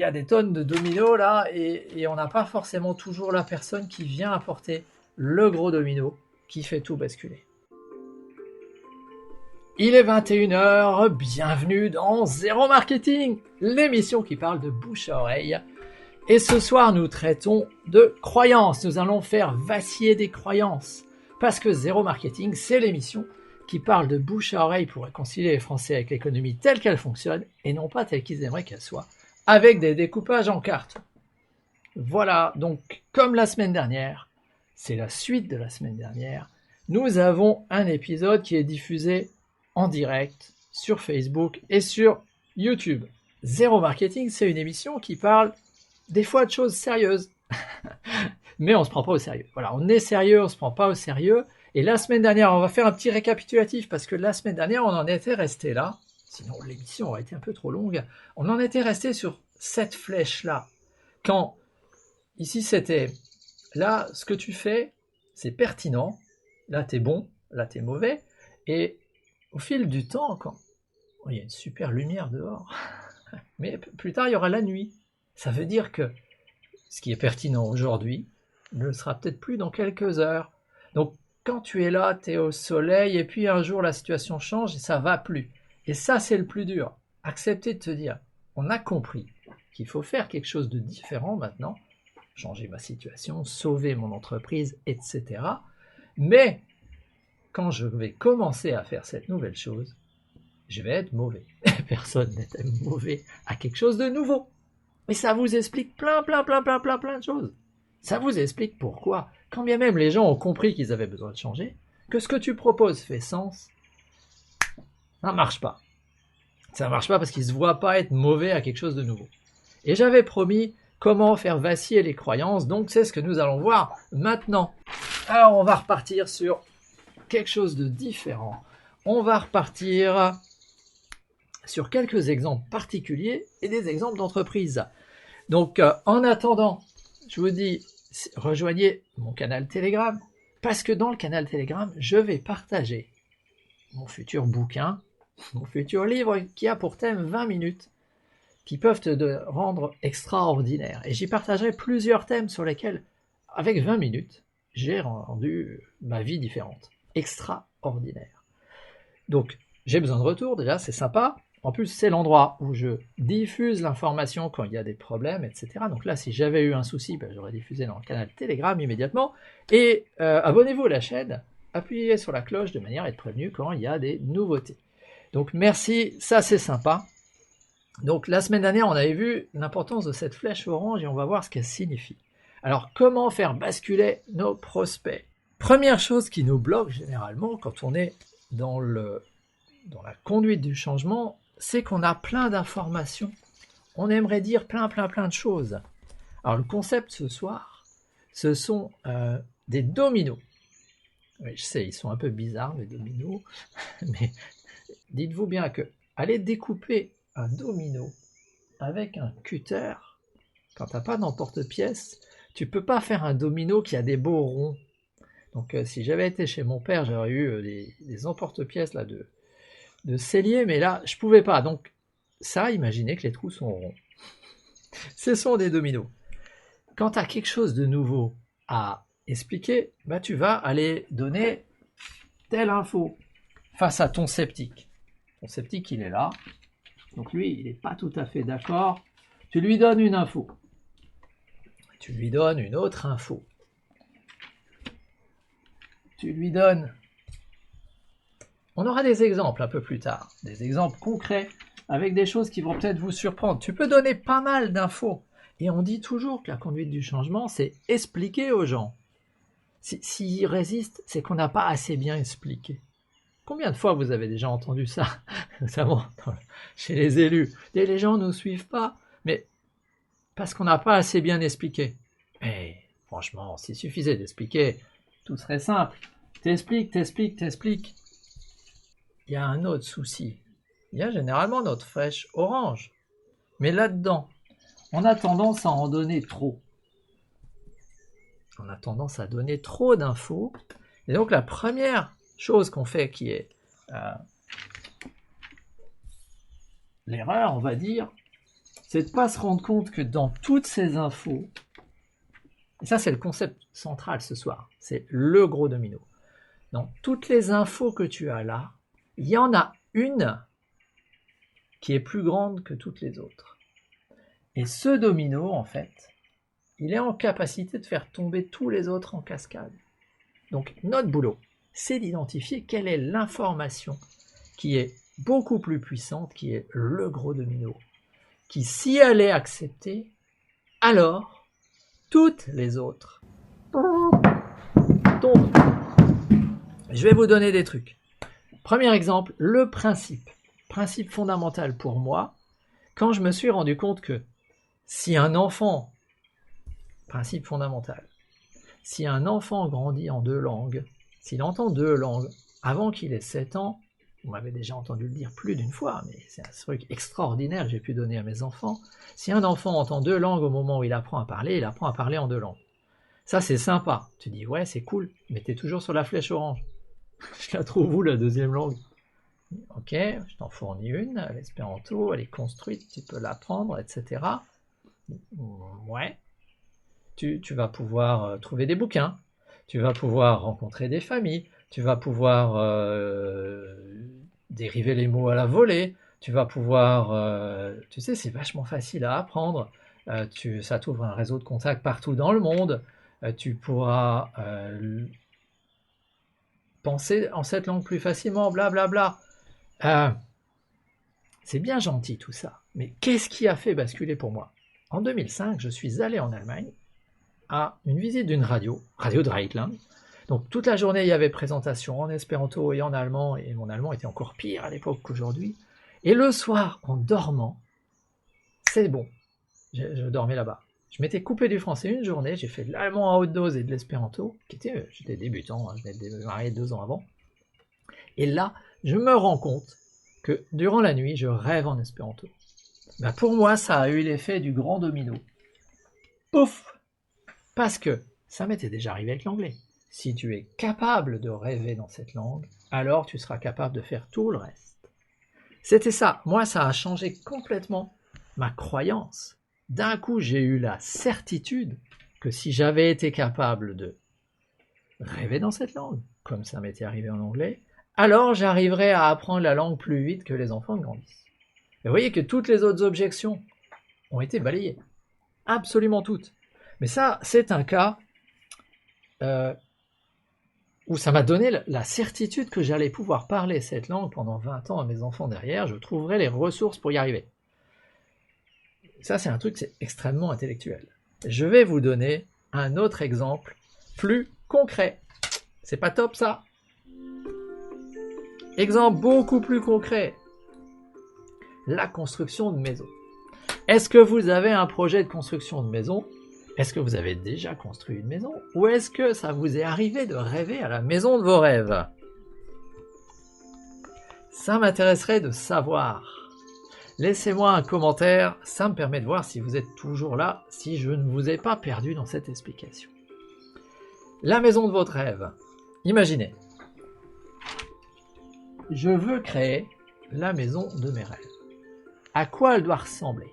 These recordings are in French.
y a des tonnes de dominos là, et on n'a pas forcément toujours la personne qui vient apporter le gros domino qui fait tout basculer. Il est 21h, bienvenue dans Zéro Marketing, l'émission qui parle de bouche à oreille. Et ce soir, nous traitons de croyances. Nous allons faire vaciller des croyances. Parce que Zéro Marketing, c'est l'émission qui parle de bouche à oreille pour réconcilier les Français avec l'économie telle qu'elle fonctionne et non pas telle qu'ils aimeraient qu'elle soit, avec des découpages en cartes. Voilà, donc comme la semaine dernière, c'est la suite de la semaine dernière, nous avons un épisode qui est diffusé en direct sur Facebook et sur YouTube. Zéro Marketing, c'est une émission qui parle des fois de choses sérieuses, mais on se prend pas au sérieux. Voilà, on est sérieux, on se prend pas au sérieux. Et la semaine dernière, on va faire un petit récapitulatif parce que la semaine dernière, on en était resté là. Sinon, l'émission aurait été un peu trop longue. On en était resté sur cette flèche-là. Quand, ici, c'était, là, ce que tu fais, c'est pertinent. Là, t'es bon, là, t'es mauvais. Et au fil du temps, quand il y a une super lumière dehors, mais plus tard, il y aura la nuit. Ça veut dire que ce qui est pertinent aujourd'hui ne le sera peut-être plus dans quelques heures. Donc, quand tu es là, tu es au soleil, et puis un jour, la situation change et ça va plus. Et ça, c'est le plus dur. Accepter de te dire, on a compris qu'il faut faire quelque chose de différent maintenant, changer ma situation, sauver mon entreprise, etc. Mais, quand je vais commencer à faire cette nouvelle chose, je vais être mauvais. Personne n'est mauvais à quelque chose de nouveau. Et ça vous explique plein de choses. Ça vous explique pourquoi, quand bien même les gens ont compris qu'ils avaient besoin de changer, que ce que tu proposes fait sens, ça ne marche pas. Ça ne marche pas parce qu'ils ne se voient pas être mauvais à quelque chose de nouveau. Et j'avais promis comment faire vaciller les croyances, donc c'est ce que nous allons voir maintenant. Alors on va repartir sur quelque chose de différent. On va repartir sur quelques exemples particuliers et des exemples d'entreprises. Donc en attendant, je vous dis, rejoignez mon canal Telegram, parce que dans le canal Telegram, je vais partager mon futur bouquin, mon futur livre qui a pour thème 20 minutes, qui peuvent te rendre extraordinaire. Et j'y partagerai plusieurs thèmes sur lesquels, avec 20 minutes, j'ai rendu ma vie différente. Extraordinaire. Donc, j'ai besoin de retour, déjà, c'est sympa. En plus, c'est l'endroit où je diffuse l'information quand il y a des problèmes, etc. Donc là, si j'avais eu un souci, j'aurais diffusé dans le canal Telegram immédiatement. Et abonnez-vous à la chaîne, appuyez sur la cloche de manière à être prévenu quand il y a des nouveautés. Donc merci, ça c'est sympa. Donc la semaine dernière, on avait vu l'importance de cette flèche orange et on va voir ce qu'elle signifie. Alors, comment faire basculer nos prospects? Première chose qui nous bloque généralement quand on est dans la conduite du changement, c'est qu'on a plein d'informations. On aimerait dire plein de choses. Alors le concept ce soir, ce sont des dominos. Oui, je sais, ils sont un peu bizarres les dominos, mais dites-vous bien que aller découper un domino avec un cutter, quand tu n'as pas d'emporte-pièce, tu peux pas faire un domino qui a des beaux ronds. Donc si j'avais été chez mon père, j'aurais eu des emporte-pièces là de cellier, mais là, je pouvais pas. Donc, ça, imaginez que les trous sont ronds. Ce sont des dominos. Quand tu as quelque chose de nouveau à expliquer, tu vas aller donner telle info face à ton sceptique. Ton sceptique, il est là. Donc lui, il n'est pas tout à fait d'accord. Tu lui donnes une info. Tu lui donnes une autre info. Tu lui donnes... On aura des exemples un peu plus tard, des exemples concrets avec des choses qui vont peut-être vous surprendre. Tu peux donner pas mal d'infos. Et on dit toujours que la conduite du changement, c'est expliquer aux gens. S'ils résistent, c'est qu'on n'a pas assez bien expliqué. Combien de fois vous avez déjà entendu ça, notamment chez les élus? Et les gens ne nous suivent pas, mais parce qu'on n'a pas assez bien expliqué. Mais franchement, s'il suffisait d'expliquer, tout serait simple. T'expliques. Il y a un autre souci. Il y a généralement notre flèche orange. Mais là-dedans, on a tendance à en donner trop. On a tendance à donner trop d'infos. Et donc la première chose qu'on fait qui est l'erreur, on va dire, c'est de ne pas se rendre compte que dans toutes ces infos, et ça c'est le concept central ce soir, c'est le gros domino. Dans toutes les infos que tu as là, il y en a une qui est plus grande que toutes les autres. Et ce domino, en fait, il est en capacité de faire tomber tous les autres en cascade. Donc notre boulot, c'est d'identifier quelle est l'information qui est beaucoup plus puissante, qui est le gros domino, qui si elle est acceptée, alors toutes les autres tombent. Je vais vous donner des trucs. Premier exemple, le principe fondamental pour moi, quand je me suis rendu compte que si un enfant, principe fondamental, si un enfant grandit en 2 langues, s'il entend 2 langues avant qu'il ait 7 ans, vous m'avez déjà entendu le dire plus d'une fois, mais c'est un truc extraordinaire que j'ai pu donner à mes enfants. Si un enfant entend 2 langues au moment où il apprend à parler en 2 langues. Ça, c'est sympa. Tu dis, ouais, c'est cool, mais t'es toujours sur la flèche orange. Je la trouve où, la deuxième langue? Ok, je t'en fournis une, l'espéranto, elle est construite, tu peux l'apprendre, etc. Ouais. Tu vas pouvoir trouver des bouquins, tu vas pouvoir rencontrer des familles, tu vas pouvoir dériver les mots à la volée, tu vas pouvoir... tu sais, c'est vachement facile à apprendre, ça t'ouvre un réseau de contacts partout dans le monde, tu pourras penser en cette langue plus facilement, blablabla. C'est bien gentil tout ça, mais qu'est-ce qui a fait basculer pour moi? En 2005, je suis allé en Allemagne à une visite d'une radio Dreieckland. Donc toute la journée, il y avait présentation en espéranto et en allemand, et mon allemand était encore pire à l'époque qu'aujourd'hui. Et le soir, en dormant, c'est bon, je dormais là-bas. Je m'étais coupé du français une journée, j'ai fait de l'allemand à haute dose et de l'espéranto, j'étais débutant, je venais de démarrer 2 ans avant. Et là, je me rends compte que durant la nuit, je rêve en espéranto. Ben pour moi, ça a eu l'effet du grand domino. Pouf! Parce que ça m'était déjà arrivé avec l'anglais. Si tu es capable de rêver dans cette langue, alors tu seras capable de faire tout le reste. C'était ça. Moi, ça a changé complètement ma croyance. D'un coup, j'ai eu la certitude que si j'avais été capable de rêver dans cette langue, comme ça m'était arrivé en anglais, alors j'arriverais à apprendre la langue plus vite que les enfants grandissent. Et vous voyez que toutes les autres objections ont été balayées. Absolument toutes. Mais ça, c'est un cas où ça m'a donné la certitude que j'allais pouvoir parler cette langue pendant 20 ans à mes enfants derrière, je trouverais les ressources pour y arriver. Ça, c'est un truc, c'est extrêmement intellectuel. Je vais vous donner un autre exemple plus concret. C'est pas top, ça? Exemple beaucoup plus concret. La construction de maison. Est-ce que vous avez un projet de construction de maison? Est-ce que vous avez déjà construit une maison? Ou est-ce que ça vous est arrivé de rêver à la maison de vos rêves? Ça m'intéresserait de savoir. Laissez-moi un commentaire, ça me permet de voir si vous êtes toujours là, si je ne vous ai pas perdu dans cette explication. La maison de votre rêve. Imaginez. Je veux créer la maison de mes rêves. À quoi elle doit ressembler?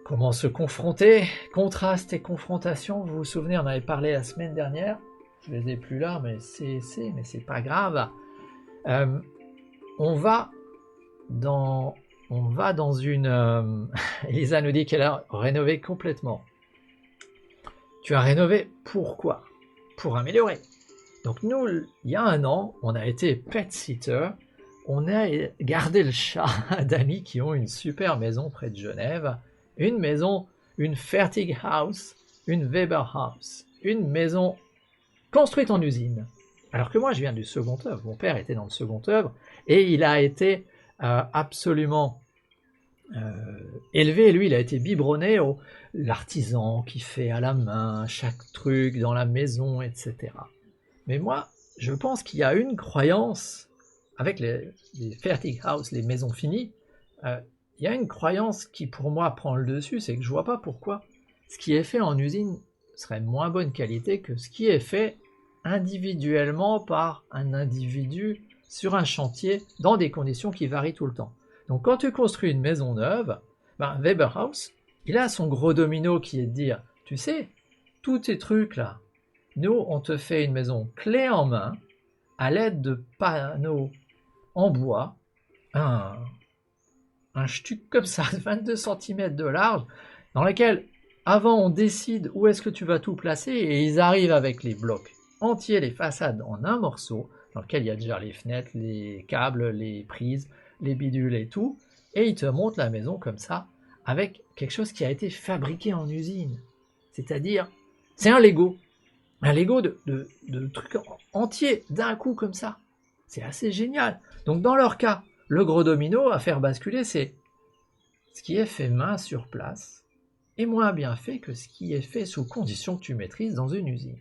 Comment se confronter? Contraste et confrontation, vous vous souvenez, on avait parlé la semaine dernière. Je les ai plus là, mais c'est pas grave. On va dans une... Elisa nous dit qu'elle a rénové complètement. Tu as rénové pourquoi? Pour améliorer. Donc nous, il y a 1 an, on a été pet sitter. On a gardé le chat d'amis qui ont une super maison près de Genève. Une maison, une Fertig House, une Weber House. Une maison construite en usine. Alors que moi, je viens du second œuvre. Mon père était dans le second œuvre et il a été absolument élevé. Lui, il a été biberonné au l'artisan qui fait à la main chaque truc dans la maison, etc. Mais moi, je pense qu'il y a une croyance avec les Fertig House, les maisons finies. Il y a une croyance qui, pour moi, prend le dessus, c'est que je vois pas pourquoi ce qui est fait en usine serait de moins bonne qualité que ce qui est fait individuellement par un individu sur un chantier dans des conditions qui varient tout le temps. Donc quand tu construis une maison neuve, Weber House, il a son gros domino qui est de dire, tu sais, tous tes trucs là, nous on te fait une maison clé en main, à l'aide de panneaux en bois, un stuc comme ça, 22 cm de large, dans lequel avant on décide où est-ce que tu vas tout placer, et ils arrivent avec les blocs entiers, les façades en un morceau, dans lequel il y a déjà les fenêtres, les câbles, les prises, les bidules et tout, et ils te montrent la maison comme ça, avec quelque chose qui a été fabriqué en usine. C'est-à-dire, c'est un Lego de trucs entiers d'un coup comme ça. C'est assez génial. Donc dans leur cas, le gros domino à faire basculer, c'est ce qui est fait main sur place est moins bien fait que ce qui est fait sous conditions que tu maîtrises dans une usine.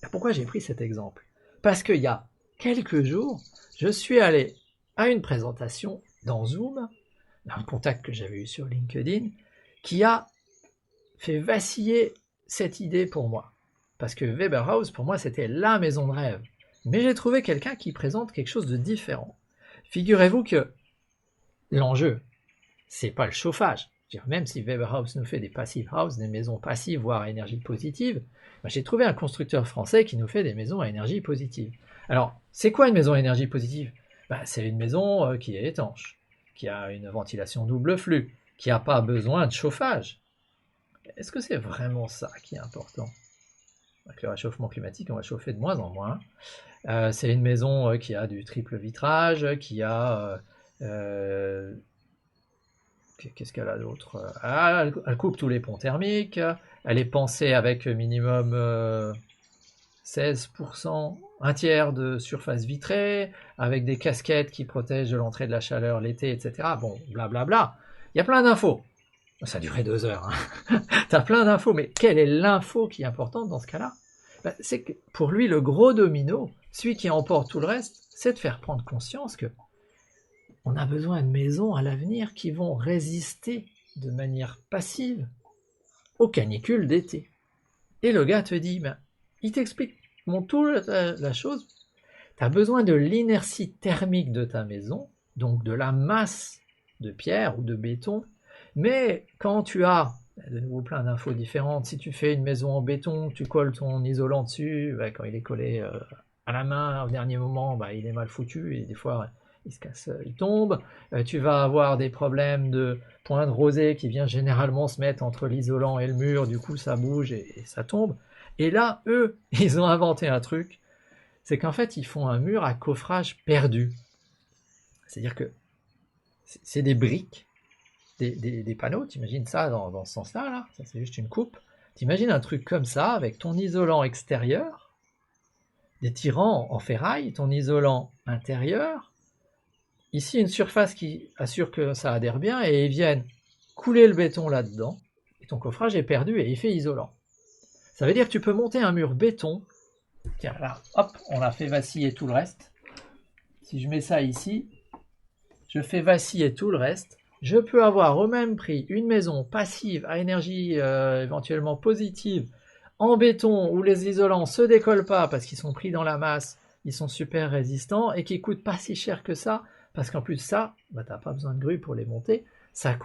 Et pourquoi j'ai pris cet exemple? Parce qu'il y a quelques jours, je suis allé à une présentation dans Zoom, d'un contact que j'avais eu sur LinkedIn, qui a fait vaciller cette idée pour moi. Parce que Weber House, pour moi, c'était la maison de rêve. Mais j'ai trouvé quelqu'un qui présente quelque chose de différent. Figurez-vous que l'enjeu, c'est pas le chauffage. Même si Weber House nous fait des passive house, des maisons passives, voire à énergie positive, j'ai trouvé un constructeur français qui nous fait des maisons à énergie positive. Alors, c'est quoi une maison à énergie positive? C'est une maison qui est étanche, qui a une ventilation double flux, qui n'a pas besoin de chauffage. Est-ce que c'est vraiment ça qui est important? Avec le réchauffement climatique, on va chauffer de moins en moins. C'est une maison qui a du triple vitrage, qui a... qu'est-ce qu'elle a d'autre? Elle coupe tous les ponts thermiques, elle est pensée avec minimum 16%, un tiers de surface vitrée, avec des casquettes qui protègent de l'entrée de la chaleur l'été, etc. Bon, blablabla. Il y a plein d'infos. Ça a duré 2 heures. Hein. T'as plein d'infos, mais quelle est l'info qui est importante dans ce cas-là? C'est que pour lui, le gros domino, celui qui emporte tout le reste, c'est de faire prendre conscience que on a besoin de maisons à l'avenir qui vont résister de manière passive aux canicules d'été. Et le gars te dit, il t'explique tout la chose. Tu as besoin de l'inertie thermique de ta maison, donc de la masse de pierre ou de béton, mais quand tu as de nouveau plein d'infos différentes, si tu fais une maison en béton, tu colles ton isolant dessus, quand il est collé à la main au dernier moment, il est mal foutu et des fois il se casse, il tombe. Tu vas avoir des problèmes de point de rosée qui vient généralement se mettre entre l'isolant et le mur, du coup ça bouge et ça tombe. Et là, eux, ils ont inventé un truc, c'est qu'en fait ils font un mur à coffrage perdu. C'est-à-dire que c'est des briques, des panneaux, t'imagines ça dans ce sens-là, là, ça c'est juste une coupe. T'imagines un truc comme ça, avec ton isolant extérieur, des tirants en ferraille, ton isolant intérieur, ici une surface qui assure que ça adhère bien, et ils viennent couler le béton là-dedans, et ton coffrage est perdu et il fait isolant. Ça veut dire que tu peux monter un mur béton, tiens là, hop, on a fait vaciller tout le reste. Si je mets ça ici, je fais vaciller tout le reste, je peux avoir au même prix une maison passive à énergie éventuellement positive en béton où les isolants ne se décollent pas parce qu'ils sont pris dans la masse, ils sont super résistants et qui ne coûtent pas si cher que ça parce qu'en plus ça, tu n'as pas besoin de grue pour les monter, ça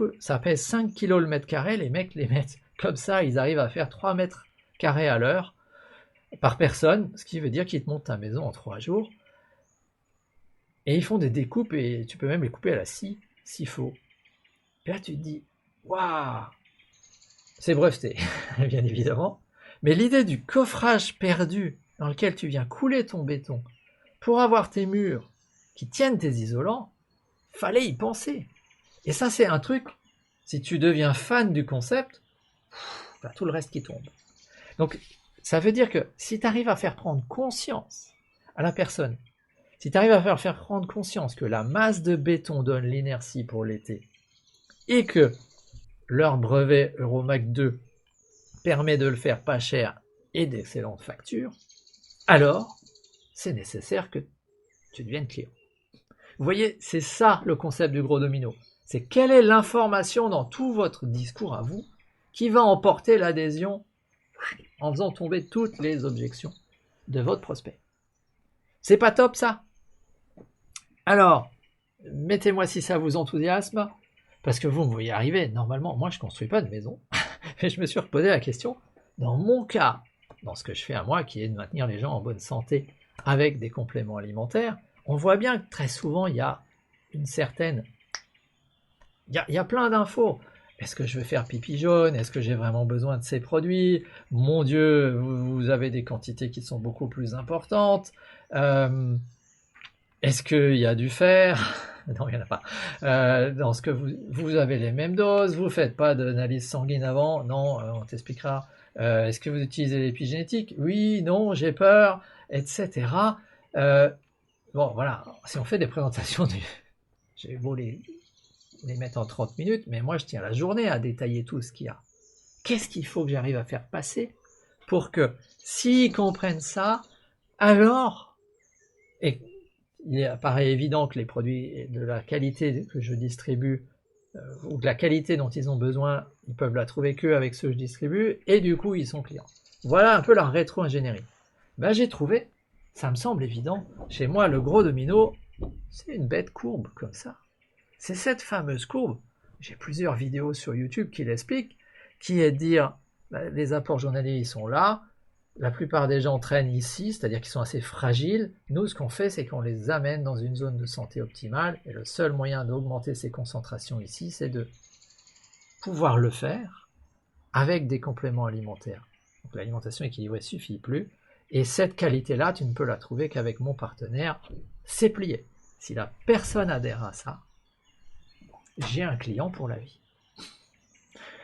pèse 5 kg le mètre carré, les mecs les mettent comme ça, ils arrivent à faire 3 mètres carrés à l'heure par personne, ce qui veut dire qu'ils te montent ta maison en 3 jours. Et ils font des découpes et tu peux même les couper à la scie s'il faut. Et là, tu te dis, waouh, c'est breveté, bien évidemment. Mais l'idée du coffrage perdu dans lequel tu viens couler ton béton pour avoir tes murs qui tiennent tes isolants, fallait y penser. Et ça, c'est un truc, si tu deviens fan du concept, t'as tout le reste qui tombe. Donc, ça veut dire que si tu arrives à faire prendre conscience à la personne, si tu arrives à faire prendre conscience que la masse de béton donne l'inertie pour l'été, et que leur brevet Euromac 2 permet de le faire pas cher et d'excellentes factures, alors c'est nécessaire que tu deviennes client. Vous voyez, c'est ça le concept du gros domino. C'est quelle est l'information dans tout votre discours à vous qui va emporter l'adhésion en faisant tomber toutes les objections de votre prospect. C'est pas top ça? Alors, Mettez-moi si ça vous enthousiasme, parce que vous y arrivez. Normalement, moi je construis pas de maison, mais je me suis reposé la question, dans mon cas, dans ce que je fais à moi, qui est de maintenir les gens en bonne santé avec des compléments alimentaires, on voit bien que très souvent il y a une certaine... Il y a plein d'infos. Est-ce que je vais faire pipi jaune? Est-ce que j'ai vraiment besoin de ces produits? Mon Dieu, vous avez des quantités qui sont beaucoup plus importantes. Est-ce qu'il y a du fer? Non, il n'y en a pas. Dans ce que vous avez les mêmes doses, vous ne faites pas d'analyse sanguine avant? Non, on t'expliquera. Est-ce que vous utilisez l'épigénétique? Oui, non, j'ai peur, etc. Bon, voilà, si on fait des présentations, j'ai beau les mettre en 30 minutes, mais moi je tiens la journée à détailler tout ce qu'il y a. Qu'est-ce qu'il faut que j'arrive à faire passer pour que, s'ils comprennent ça, alors, et il apparaît évident que les produits de la qualité que je distribue, ou de la qualité dont ils ont besoin, ils peuvent la trouver qu'avec ceux que je distribue, et du coup ils sont clients. Voilà un peu la rétro-ingénierie. Ben, j'ai trouvé, ça me semble évident, chez moi le gros domino, c'est une bête courbe comme ça. C'est cette fameuse courbe, j'ai plusieurs vidéos sur YouTube qui l'expliquent, qui est de dire, les apports journaliers ils sont là, la plupart des gens traînent ici, c'est-à-dire qu'ils sont assez fragiles. Nous, ce qu'on fait, c'est qu'on les amène dans une zone de santé optimale, et le seul moyen d'augmenter ces concentrations ici, c'est de pouvoir le faire avec des compléments alimentaires. Donc l'alimentation équilibrée ne suffit plus, et cette qualité-là, tu ne peux la trouver qu'avec mon partenaire, c'est plié. Si la personne adhère à ça, j'ai un client pour la vie.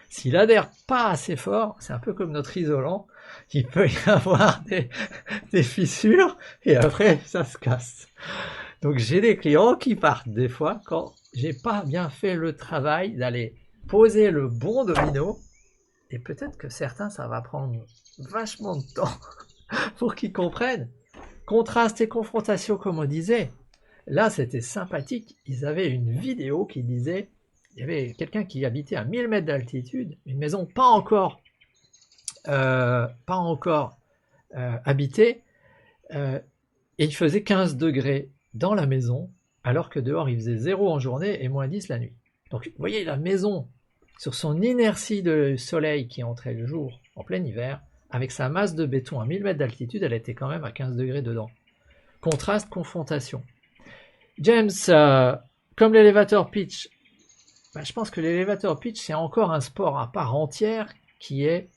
S'il adhère pas assez fort, c'est un peu comme notre isolant, il peut y avoir des fissures et après ça se casse. Donc j'ai des clients qui partent des fois quand j'ai pas bien fait le travail d'aller poser le bon domino, et peut-être que certains ça va prendre vachement de temps pour qu'ils comprennent. Contraste et confrontation comme on disait. Là c'était sympathique, ils avaient une vidéo qui disait, il y avait quelqu'un qui habitait à 1000 mètres d'altitude, une maison pas encore habitée, et il faisait 15 degrés dans la maison, alors que dehors il faisait 0 en journée et moins 10 la nuit. Donc vous voyez la maison, sur son inertie de soleil qui entrait le jour en plein hiver, avec sa masse de béton à 1000 mètres d'altitude, elle était quand même à 15 degrés dedans. Contraste, confrontation. James, comme l'élévateur pitch, je pense que l'élévateur pitch, c'est encore un sport à part entière qui est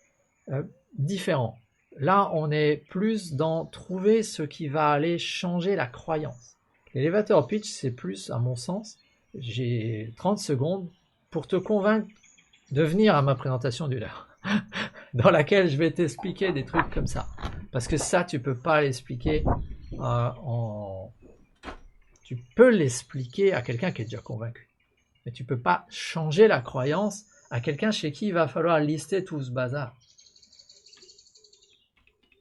différent. Là, on est plus dans trouver ce qui va aller changer la croyance. L'élévateur pitch, c'est plus, à mon sens, j'ai 30 secondes pour te convaincre de venir à ma présentation d'une heure, dans laquelle je vais t'expliquer des trucs comme ça. Parce que ça, tu peux pas l'expliquer Tu peux l'expliquer à quelqu'un qui est déjà convaincu. Mais tu peux pas changer la croyance à quelqu'un chez qui il va falloir lister tout ce bazar.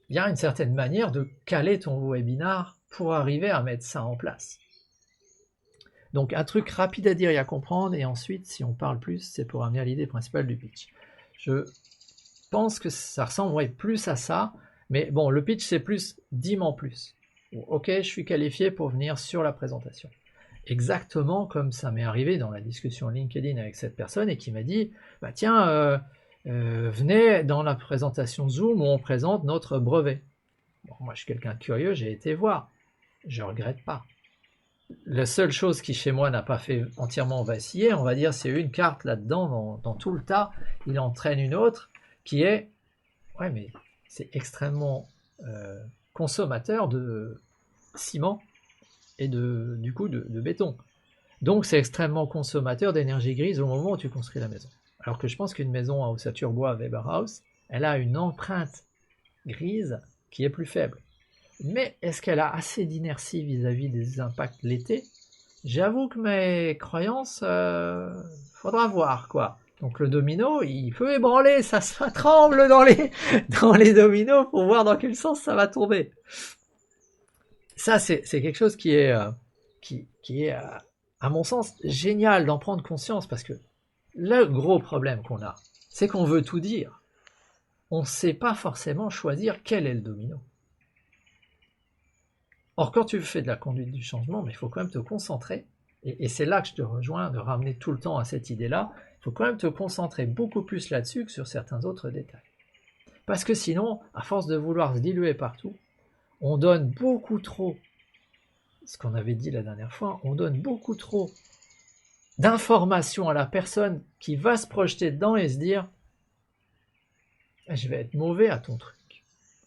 Il y a une certaine manière de caler ton webinar pour arriver à mettre ça en place. Donc un truc rapide à dire et à comprendre, et ensuite, si on parle plus, c'est pour amener à l'idée principale du pitch. Je pense que ça ressemble plus à ça, mais bon, le pitch c'est plus, dis-moi plus. Ok, je suis qualifié pour venir sur la présentation. Exactement comme ça m'est arrivé dans la discussion LinkedIn avec cette personne et qui m'a dit, tiens, venez dans la présentation Zoom où on présente notre brevet. Bon, moi je suis quelqu'un de curieux, j'ai été voir, je regrette pas. La seule chose qui chez moi n'a pas fait entièrement vaciller, on va dire, c'est une carte là-dedans, dans tout le tas, il entraîne une autre qui est, ouais mais c'est extrêmement consommateur de ciment et du coup de béton. Donc c'est extrêmement consommateur d'énergie grise au moment où tu construis la maison. Alors que je pense qu'une maison à ossature bois Weber House, elle a une empreinte grise qui est plus faible. Mais est-ce qu'elle a assez d'inertie vis-à-vis des impacts l'été? J'avoue que mes croyances, faudra voir quoi. Donc le domino, il peut ébranler, ça tremble dans les dominos pour voir dans quel sens ça va tomber. Ça, c'est quelque chose qui est, à mon sens, génial d'en prendre conscience, parce que le gros problème qu'on a, c'est qu'on veut tout dire. On ne sait pas forcément choisir quel est le domino. Or, quand tu fais de la conduite du changement, il faut quand même te concentrer Et c'est là que je te rejoins, de ramener tout le temps à cette idée-là. Il faut quand même te concentrer beaucoup plus là-dessus que sur certains autres détails. Parce que sinon, à force de vouloir se diluer partout, on donne beaucoup trop, ce qu'on avait dit la dernière fois, on donne beaucoup trop d'informations à la personne qui va se projeter dedans et se dire « je vais être mauvais à ton truc ».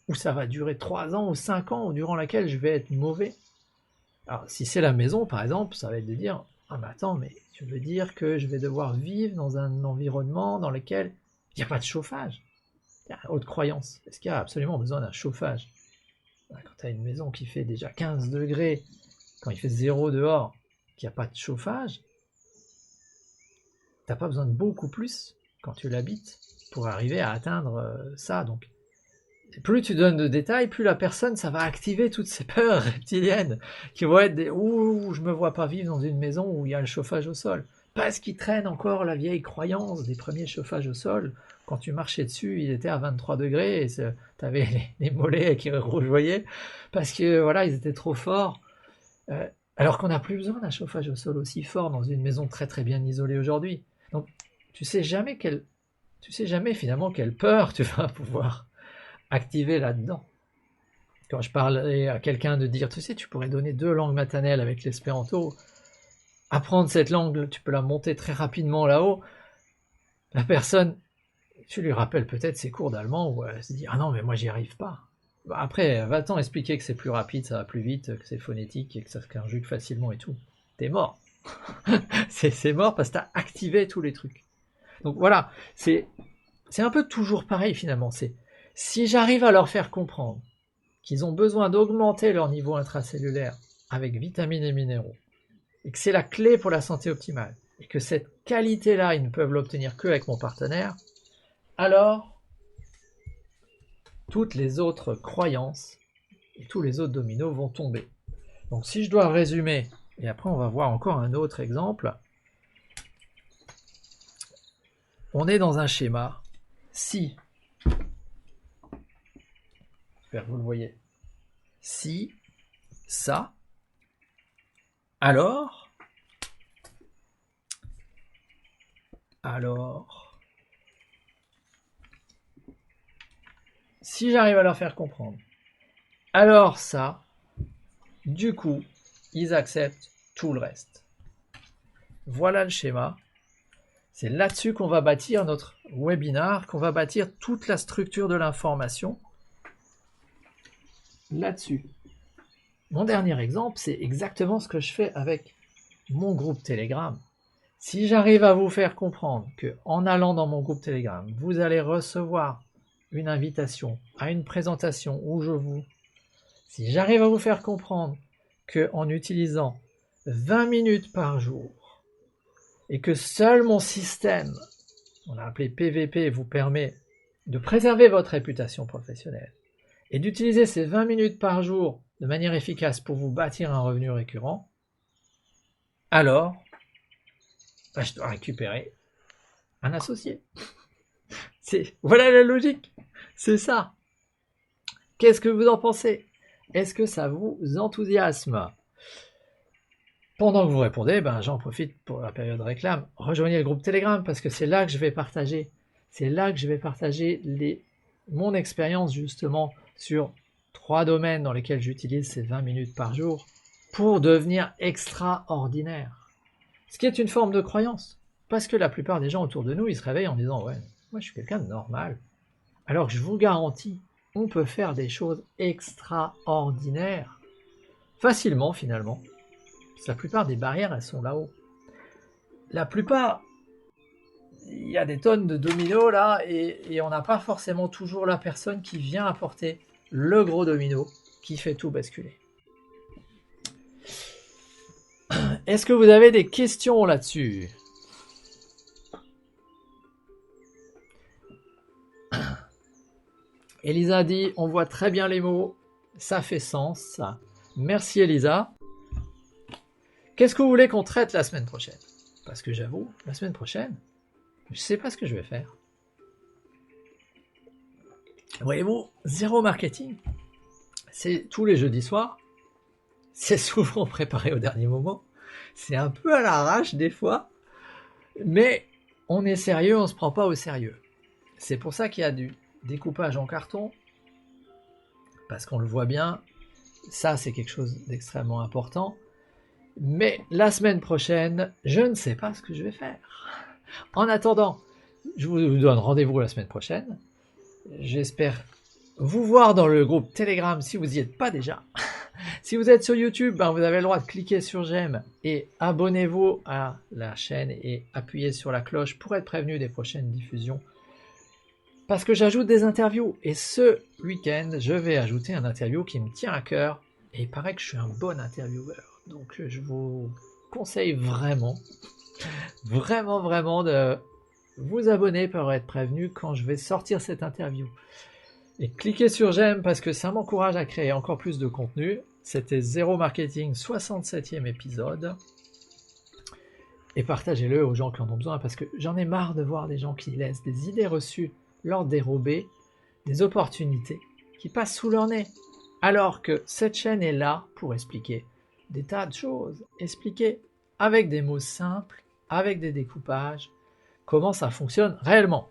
Ou ça va durer 3 ans ou 5 ans durant laquelle je vais être mauvais. Alors, si c'est la maison, par exemple, ça va être de dire « ah mais attends, mais tu veux dire que je vais devoir vivre dans un environnement dans lequel il n'y a pas de chauffage ?» Haute croyance. Est-ce qu'il y a absolument besoin d'un chauffage? Quand tu as une maison qui fait déjà 15 degrés, quand il fait 0 dehors, qu'il n'y a pas de chauffage, tu n'as pas besoin de beaucoup plus quand tu l'habites pour arriver à atteindre ça. Donc, plus tu donnes de détails, plus la personne, ça va activer toutes ces peurs reptiliennes qui vont être des « ouh, je me vois pas vivre dans une maison où il y a le chauffage au sol ». Parce qu'il traîne encore la vieille croyance des premiers chauffages au sol. Quand tu marchais dessus, il était à 23 degrés et tu avais les mollets qui rougeoyaient parce que voilà, ils étaient trop forts. Alors qu'on n'a plus besoin d'un chauffage au sol aussi fort dans une maison très très bien isolée aujourd'hui. Donc tu sais jamais finalement quelle peur tu vas pouvoir activer là-dedans. Quand je parlais à quelqu'un de dire, tu sais, tu pourrais donner 2 langues maternelles avec l'espéranto, apprendre cette langue, tu peux la monter très rapidement là-haut, la personne, tu lui rappelles peut-être ses cours d'allemand où elle se dit « ah non, mais moi j'y arrive pas ». Bah après, va-t'en expliquer que c'est plus rapide, ça va plus vite, que c'est phonétique et que ça se conjugue facilement et tout. T'es mort. c'est mort parce que t'as activé tous les trucs. Donc voilà, c'est un peu toujours pareil finalement. C'est si j'arrive à leur faire comprendre qu'ils ont besoin d'augmenter leur niveau intracellulaire avec vitamines et minéraux, et que c'est la clé pour la santé optimale, et que cette qualité-là, ils ne peuvent l'obtenir qu'avec mon partenaire, alors toutes les autres croyances et tous les autres dominos vont tomber. Donc si je dois résumer, et après on va voir encore un autre exemple, on est dans un schéma, si, j'espère que vous le voyez, si, ça, alors, si j'arrive à leur faire comprendre, alors ça, du coup, ils acceptent tout le reste. Voilà le schéma. C'est là-dessus qu'on va bâtir notre webinar, qu'on va bâtir toute la structure de l'information. Là-dessus. Mon dernier exemple, c'est exactement ce que je fais avec mon groupe Telegram. Si j'arrive à vous faire comprendre que en allant dans mon groupe Telegram, vous allez recevoir une invitation à une présentation où si j'arrive à vous faire comprendre que en utilisant 20 minutes par jour et que seul mon système, on a appelé PVP, vous permet de préserver votre réputation professionnelle et d'utiliser ces 20 minutes par jour de manière efficace pour vous bâtir un revenu récurrent, alors je dois récupérer un associé. Voilà la logique, c'est ça. Qu'est-ce que vous en pensez? Est-ce que ça vous enthousiasme? Pendant que vous répondez, j'en profite pour la période réclame. Rejoignez le groupe Telegram parce que c'est là que je vais partager. C'est là que je vais partager mon expérience justement sur 3 domaines dans lesquels j'utilise ces 20 minutes par jour pour devenir extraordinaire. Ce qui est une forme de croyance. Parce que la plupart des gens autour de nous, ils se réveillent en disant « ouais, moi je suis quelqu'un de normal ». Alors que je vous garantis, on peut faire des choses extraordinaires. Facilement finalement. Parce que la plupart des barrières, elles sont là-haut. La plupart, il y a des tonnes de dominos là, et on n'a pas forcément toujours la personne qui vient apporter le gros domino qui fait tout basculer. Est-ce que vous avez des questions là-dessus? Elisa dit, on voit très bien les mots, ça fait sens. Merci Elisa. Qu'est-ce que vous voulez qu'on traite la semaine prochaine? Parce que j'avoue, la semaine prochaine, je ne sais pas ce que je vais faire. Voyez-vous, Zéro Marketing, c'est tous les jeudis soirs. C'est souvent préparé au dernier moment. C'est un peu à l'arrache des fois, mais on est sérieux, on se prend pas au sérieux. C'est pour ça qu'il y a du découpage en carton, parce qu'on le voit bien, ça c'est quelque chose d'extrêmement important. Mais la semaine prochaine, je ne sais pas ce que je vais faire. En attendant, je vous donne rendez-vous la semaine prochaine. J'espère vous voir dans le groupe Telegram si vous n'y êtes pas déjà. Si vous êtes sur YouTube, vous avez le droit de cliquer sur j'aime et abonnez-vous à la chaîne et appuyez sur la cloche pour être prévenu des prochaines diffusions. Parce que j'ajoute des interviews et ce week-end, je vais ajouter un interview qui me tient à cœur et il paraît que je suis un bon intervieweur. Donc je vous conseille vraiment de vous abonner pour être prévenu quand je vais sortir cette interview. Et cliquez sur j'aime parce que ça m'encourage à créer encore plus de contenu. C'était Zéro Marketing, 67e épisode. Et partagez-le aux gens qui en ont besoin parce que j'en ai marre de voir des gens qui laissent des idées reçues leur dérober, des opportunités qui passent sous leur nez. Alors que cette chaîne est là pour expliquer des tas de choses. Expliquer avec des mots simples, avec des découpages, comment ça fonctionne réellement.